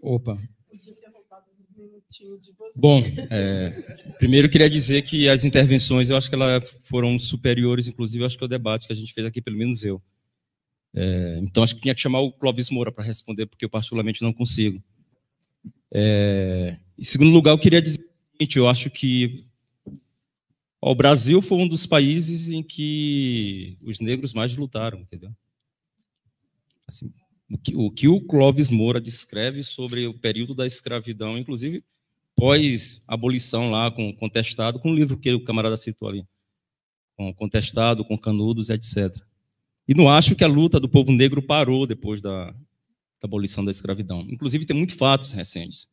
Opa. Bom, primeiro eu queria dizer que as intervenções, eu acho que elas foram superiores, inclusive, eu acho que o debate que a gente fez aqui, pelo menos eu. Então, acho que tinha que chamar o Clóvis Moura para responder, porque eu particularmente não consigo. Em segundo lugar, eu queria dizer o seguinte, eu acho que o Brasil foi um dos países em que os negros mais lutaram, entendeu? Assim, o que o Clóvis Moura descreve sobre o período da escravidão, inclusive pós-abolição lá, com Contestado, com o livro que o camarada citou ali, com Contestado, com Canudos, etc. E não acho que a luta do povo negro parou depois da abolição da escravidão. Inclusive, tem muitos fatos recentes.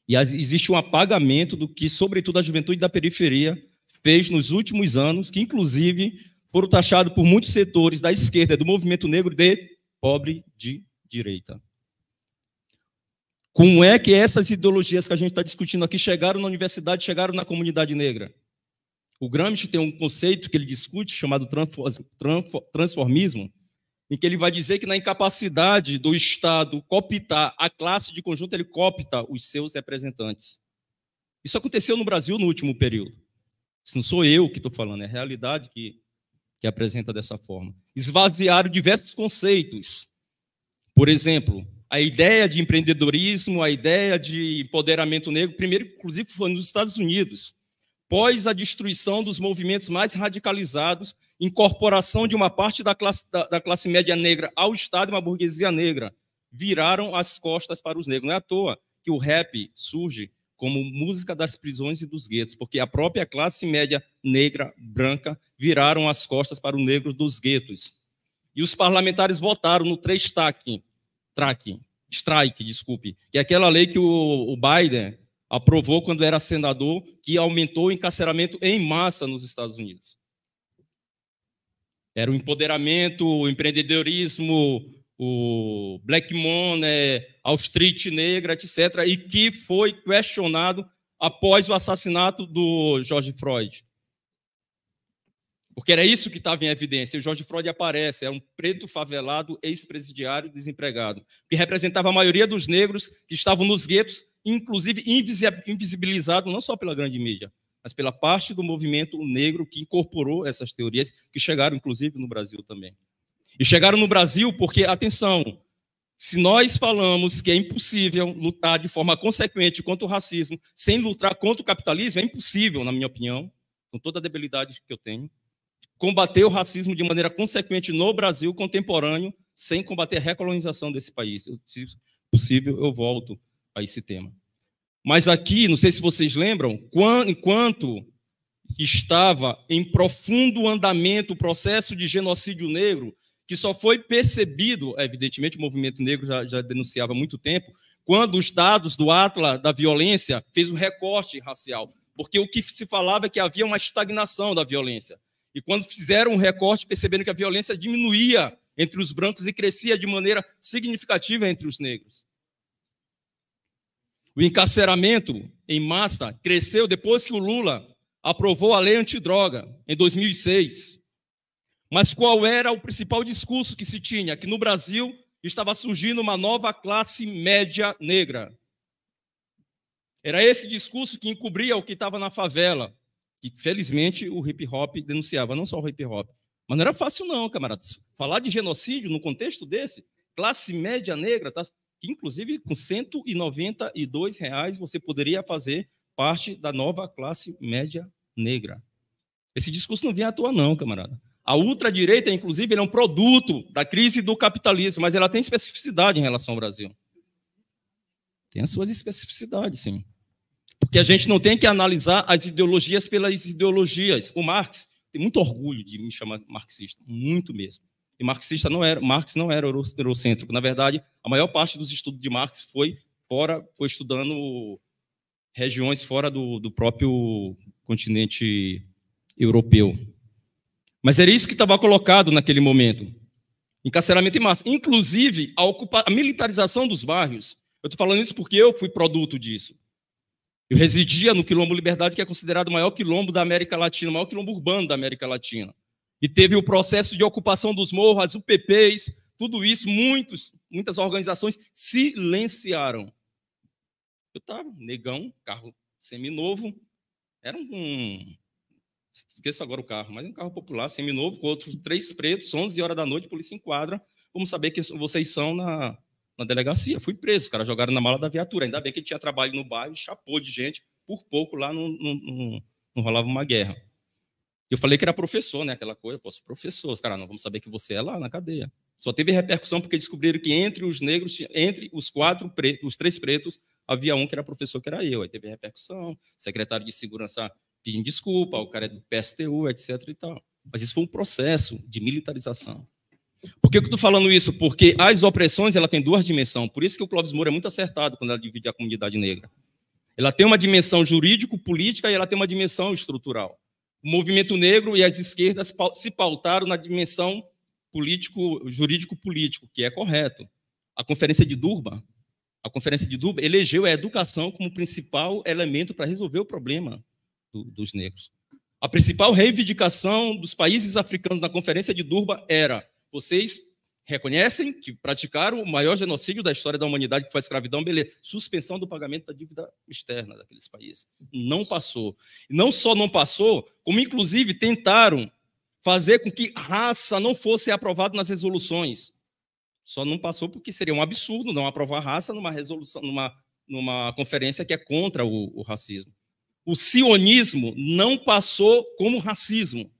E existe um apagamento do que, sobretudo, a juventude da periferia fez nos últimos anos, que, inclusive, foram taxados por muitos setores da esquerda e do movimento negro de pobre de direita. Como é que essas ideologias que a gente está discutindo aqui chegaram na universidade, chegaram na comunidade negra? O Gramsci tem um conceito que ele discute, chamado transformismo, em que ele vai dizer que na incapacidade do Estado cooptar a classe de conjunto, ele coopta os seus representantes. Isso aconteceu no Brasil no último período. Isso não sou eu que estou falando, é a realidade que apresenta dessa forma. Esvaziaram diversos conceitos. Por exemplo, a ideia de empreendedorismo, a ideia de empoderamento negro, primeiro, inclusive, foi nos Estados Unidos. Pós a destruição dos movimentos mais radicalizados, incorporação de uma parte da classe média negra ao Estado e uma burguesia negra, viraram as costas para os negros. Não é à toa que o rap surge como música das prisões e dos guetos, porque a própria classe média negra, branca, viraram as costas para o negro dos guetos. E os parlamentares votaram no strike, que é aquela lei que o Biden aprovou quando era senador, que aumentou o encarceramento em massa nos Estados Unidos. Era o empoderamento, o empreendedorismo, o Black Money, a Street negra, etc., e que foi questionado após o assassinato do George Floyd. Porque era isso que estava em evidência. O George Floyd aparece, é um preto favelado, ex-presidiário, desempregado, que representava a maioria dos negros que estavam nos guetos, inclusive invisibilizado não só pela grande mídia, mas pela parte do movimento negro que incorporou essas teorias, que chegaram, inclusive, no Brasil também. E chegaram no Brasil porque, atenção, se nós falamos que é impossível lutar de forma consequente contra o racismo sem lutar contra o capitalismo, é impossível, na minha opinião, com toda a debilidade que eu tenho, combater o racismo de maneira consequente no Brasil contemporâneo, sem combater a recolonização desse país. Se possível, eu volto a esse tema. Mas aqui, não sei se vocês lembram, enquanto estava em profundo andamento o processo de genocídio negro, que só foi percebido, evidentemente o movimento negro já denunciava há muito tempo, quando os dados do Atlas da violência fez um recorte racial, porque o que se falava é que havia uma estagnação da violência. E quando fizeram um recorte, perceberam que a violência diminuía entre os brancos e crescia de maneira significativa entre os negros. O encarceramento em massa cresceu depois que o Lula aprovou a lei antidroga, em 2006. Mas qual era o principal discurso que se tinha? Que no Brasil estava surgindo uma nova classe média negra. Era esse discurso que encobria o que estava na favela, que felizmente o hip-hop denunciava, não só o hip-hop. Mas não era fácil não, camaradas. Falar de genocídio no contexto desse, classe média negra, tá? Que inclusive com R$ 192 você poderia fazer parte da nova classe média negra. Esse discurso não vinha à toa não, camarada. A ultradireita, inclusive, é um produto da crise do capitalismo, mas ela tem especificidade em relação ao Brasil. Tem as suas especificidades, sim. Porque a gente não tem que analisar as ideologias pelas ideologias. O Marx tem muito orgulho de me chamar marxista, muito mesmo. E Marx não era eurocêntrico. Na verdade, a maior parte dos estudos de Marx foi estudando regiões fora do próprio continente europeu. Mas era isso que estava colocado naquele momento. Encarceramento em massa. Inclusive, a militarização dos bairros. Eu estou falando isso porque eu fui produto disso. Eu residia no Quilombo Liberdade, que é considerado o maior quilombo da América Latina, o maior quilombo urbano da América Latina. E teve o processo de ocupação dos morros, as UPPs, tudo isso, muitas organizações silenciaram. Eu estava, negão, carro seminovo, era esqueço agora o carro, mas um carro popular, seminovo, com outros 3 pretos, 11 horas da noite, a polícia enquadra, vamos saber que vocês são na delegacia. Fui preso, os caras jogaram na mala da viatura, ainda bem que ele tinha trabalho no bairro, chapou de gente, por pouco lá não rolava uma guerra. Eu falei que era professor, né, aquela coisa, posso professor, os caras, não, vamos saber que você é lá na cadeia. Só teve repercussão porque descobriram que entre os negros, entre os 3 pretos, havia um que era professor, que era eu. Aí teve repercussão, secretário de segurança pedindo desculpa, o cara é do PSTU, etc. e tal. Mas isso foi um processo de militarização. Por que eu estou falando isso? Porque as opressões ela tem 2 dimensões. Por isso que o Clóvis Moura é muito acertado quando ela divide a comunidade negra. Ela tem uma dimensão jurídico-política e ela tem uma dimensão estrutural. O movimento negro e as esquerdas se pautaram na dimensão jurídico-político, que é correto. A Conferência de Durban elegeu a educação como principal elemento para resolver o problema dos negros. A principal reivindicação dos países africanos na Conferência de Durban era: vocês reconhecem que praticaram o maior genocídio da história da humanidade, que foi a escravidão, beleza, suspensão do pagamento da dívida externa daqueles países. Não passou. Não só não passou, como inclusive tentaram fazer com que raça não fosse aprovado nas resoluções. Só não passou porque seria um absurdo não aprovar raça numa resolução, numa conferência que é contra o racismo. O sionismo não passou como racismo,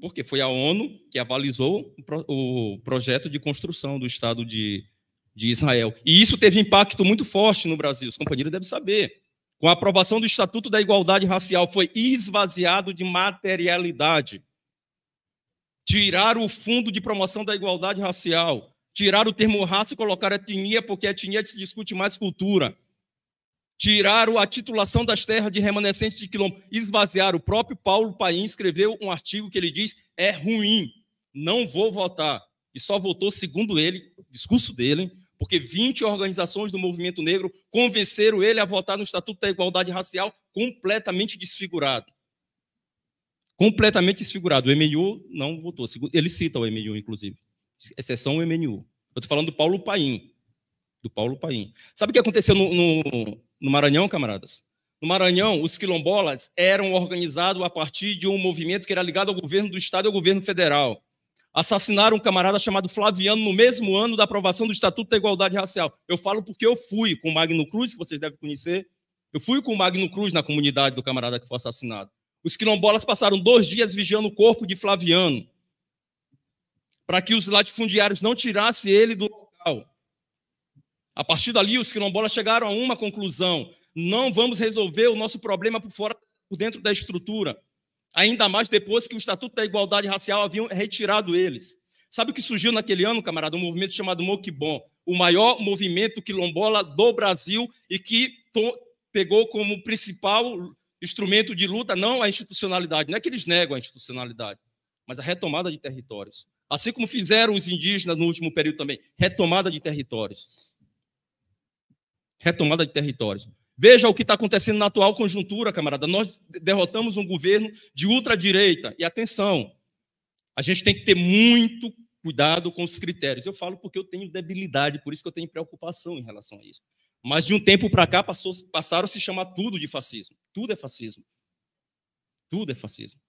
porque foi a ONU que avalizou o projeto de construção do Estado de Israel. E isso teve impacto muito forte no Brasil, os companheiros devem saber. Com a aprovação do Estatuto da Igualdade Racial, foi esvaziado de materialidade. Tiraram o Fundo de Promoção da Igualdade Racial, tiraram o termo raça e colocaram etnia, porque a etnia se discute mais cultura. Tiraram a titulação das terras de remanescentes de quilombo, esvaziaram. O próprio Paulo Paim escreveu um artigo que ele diz: é ruim, não vou votar. E só votou, segundo ele, discurso dele, porque 20 organizações do movimento negro convenceram ele a votar no Estatuto da Igualdade Racial completamente desfigurado. Completamente desfigurado. O MNU não votou. Ele cita o MNU, inclusive. Exceção o MNU. Eu estou falando do Paulo Paim. Do Paulo Paim. Sabe o que aconteceu no Maranhão, camaradas? No Maranhão, os quilombolas eram organizados a partir de um movimento que era ligado ao governo do Estado e ao governo federal. Assassinaram um camarada chamado Flaviano no mesmo ano da aprovação do Estatuto da Igualdade Racial. Eu falo porque eu fui com o Magno Cruz, que vocês devem conhecer. Eu fui com o Magno Cruz na comunidade do camarada que foi assassinado. Os quilombolas passaram 2 dias vigiando o corpo de Flaviano, para que os latifundiários não tirassem ele do local. A partir dali, os quilombolas chegaram a uma conclusão: não vamos resolver o nosso problema por dentro da estrutura, ainda mais depois que o Estatuto da Igualdade Racial haviam retirado eles. Sabe o que surgiu naquele ano, camarada? Um movimento chamado Moquibon, o maior movimento quilombola do Brasil e que pegou como principal instrumento de luta não a institucionalidade, não é que eles negam a institucionalidade, mas a retomada de territórios. Assim como fizeram os indígenas no último período também, retomada de territórios. Retomada de territórios. Veja o que está acontecendo na atual conjuntura, camarada. Nós derrotamos um governo de ultradireita. E atenção, a gente tem que ter muito cuidado com os critérios. Eu falo porque eu tenho debilidade, por isso que eu tenho preocupação em relação a isso. Mas de um tempo para cá passaram a se chamar tudo de fascismo. Tudo é fascismo. Tudo é fascismo.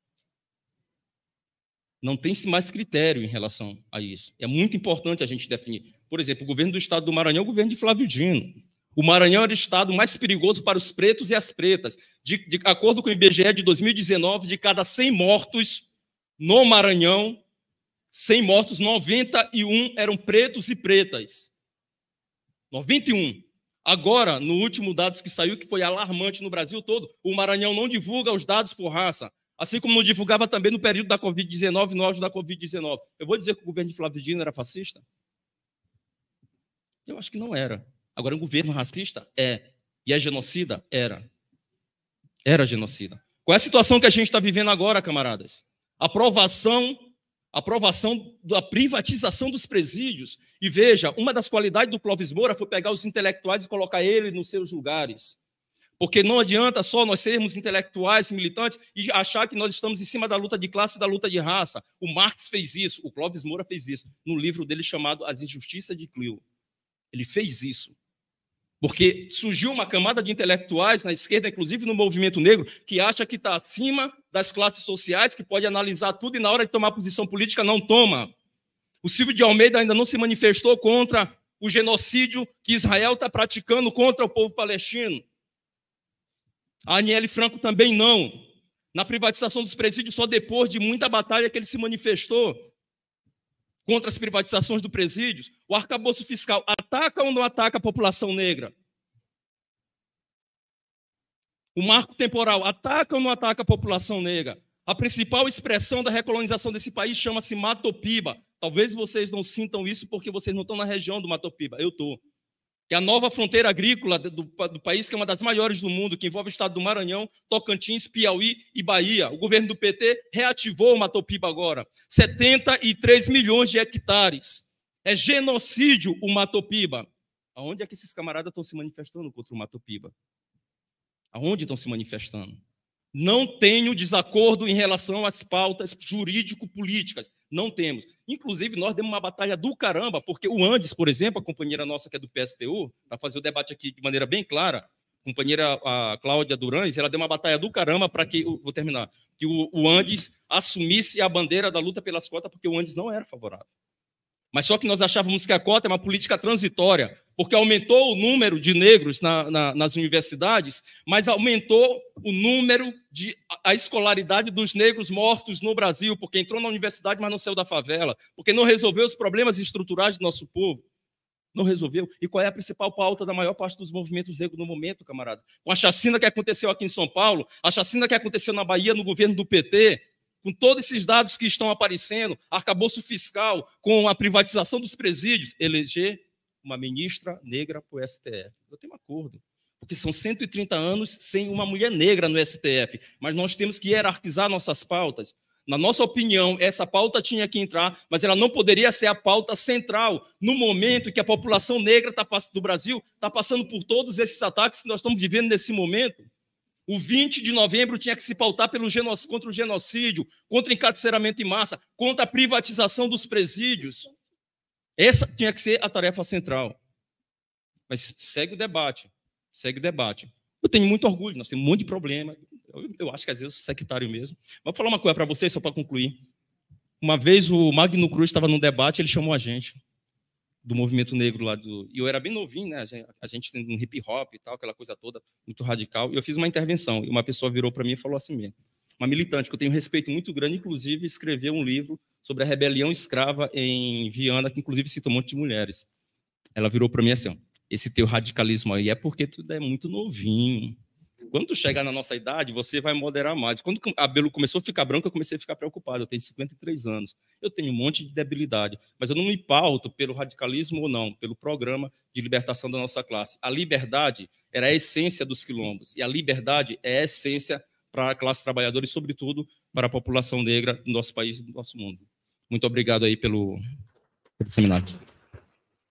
Não tem-se mais critério em relação a isso. É muito importante a gente definir. Por exemplo, o governo do Estado do Maranhão é o governo de Flávio Dino. O Maranhão era o estado mais perigoso para os pretos e as pretas. De acordo com o IBGE de 2019, de cada 100 mortos no Maranhão, 100 mortos, 91 eram pretos e pretas. 91. Agora, no último dado que saiu, que foi alarmante no Brasil todo, o Maranhão não divulga os dados por raça, assim como não divulgava também no período da Covid-19, no auge da Covid-19. Eu vou dizer que o governo de Flávio Dino era fascista? Eu acho que não era. Agora, um governo racista? É. E é genocida? Era. Era genocida. Qual é a situação que a gente está vivendo agora, camaradas? Aprovação da privatização dos presídios. E veja, uma das qualidades do Clóvis Moura foi pegar os intelectuais e colocar eles nos seus lugares. Porque não adianta só nós sermos intelectuais, militantes, e achar que nós estamos em cima da luta de classe e da luta de raça. O Marx fez isso, o Clóvis Moura fez isso, no livro dele chamado As Injustiças de Clio. Ele fez isso. Porque surgiu uma camada de intelectuais na esquerda, inclusive no movimento negro, que acha que está acima das classes sociais, que pode analisar tudo e na hora de tomar posição política não toma. O Silvio de Almeida ainda não se manifestou contra o genocídio que Israel está praticando contra o povo palestino. A Aniele Franco também não. Na privatização dos presídios, só depois de muita batalha que ele se manifestou contra as privatizações dos presídios. O arcabouço fiscal ataca ou não ataca a população negra? O marco temporal ataca ou não ataca a população negra? A principal expressão da recolonização desse país chama-se Matopiba. Talvez vocês não sintam isso porque vocês não estão na região do Matopiba. Eu estou. Que é a nova fronteira agrícola do país, que é uma das maiores do mundo, que envolve o estado do Maranhão, Tocantins, Piauí e Bahia. O governo do PT reativou o Matopiba agora. 73 milhões de hectares. É genocídio o Matopiba. Aonde é que esses camaradas estão se manifestando contra o Matopiba? Aonde estão se manifestando? Não tenho desacordo em relação às pautas jurídico-políticas. Não temos. Inclusive, nós demos uma batalha do caramba, porque o Andes, por exemplo, a companheira nossa que é do PSTU, para fazer o debate aqui de maneira bem clara, a companheira a Cláudia Durães, ela deu uma batalha do caramba para que, vou terminar, que o Andes assumisse a bandeira da luta pelas cotas, porque o Andes não era favorável. Mas só que nós achávamos que a cota é uma política transitória, porque aumentou o número de negros nas universidades, mas aumentou o número a escolaridade dos negros mortos no Brasil, porque entrou na universidade, mas não saiu da favela, porque não resolveu os problemas estruturais do nosso povo. Não resolveu. E qual é a principal pauta da maior parte dos movimentos negros no momento, camarada? Com a chacina que aconteceu aqui em São Paulo, a chacina que aconteceu na Bahia no governo do PT, com todos esses dados que estão aparecendo, arcabouço fiscal, com a privatização dos presídios, eleger uma ministra negra para o STF. Eu tenho um acordo, porque são 130 anos sem uma mulher negra no STF, mas nós temos que hierarquizar nossas pautas. Na nossa opinião, essa pauta tinha que entrar, mas ela não poderia ser a pauta central, no momento que a população negra do Brasil está passando por todos esses ataques que nós estamos vivendo nesse momento. O 20 de novembro tinha que se pautar contra o genocídio, contra o encarceramento em massa, contra a privatização dos presídios. Essa tinha que ser a tarefa central. Mas segue o debate, segue o debate. Eu tenho muito orgulho, nós temos um monte de problema. Eu acho que às vezes eu sou sectário mesmo. Mas vou falar uma coisa para vocês, só para concluir. Uma vez o Magno Cruz estava num debate, ele chamou a gente, do movimento negro lá e eu era bem novinho, né? A gente tem um hip hop e tal, aquela coisa toda muito radical. E eu fiz uma intervenção e uma pessoa virou para mim e falou assim mesmo, uma militante que eu tenho um respeito muito grande, inclusive escreveu um livro sobre a rebelião escrava em Viana, que inclusive cita um monte de mulheres. Ela virou para mim assim, ó, esse teu radicalismo aí é porque tu é muito novinho. Quando tu chegar na nossa idade, você vai moderar mais. Quando o cabelo começou a ficar branco, eu comecei a ficar preocupado. Eu tenho 53 anos. Eu tenho um monte de debilidade, mas eu não me pauto pelo radicalismo ou não, pelo programa de libertação da nossa classe. A liberdade era a essência dos quilombos, e a liberdade é a essência para a classe trabalhadora e, sobretudo, para a população negra do nosso país e do nosso mundo. Muito obrigado aí pelo seminário.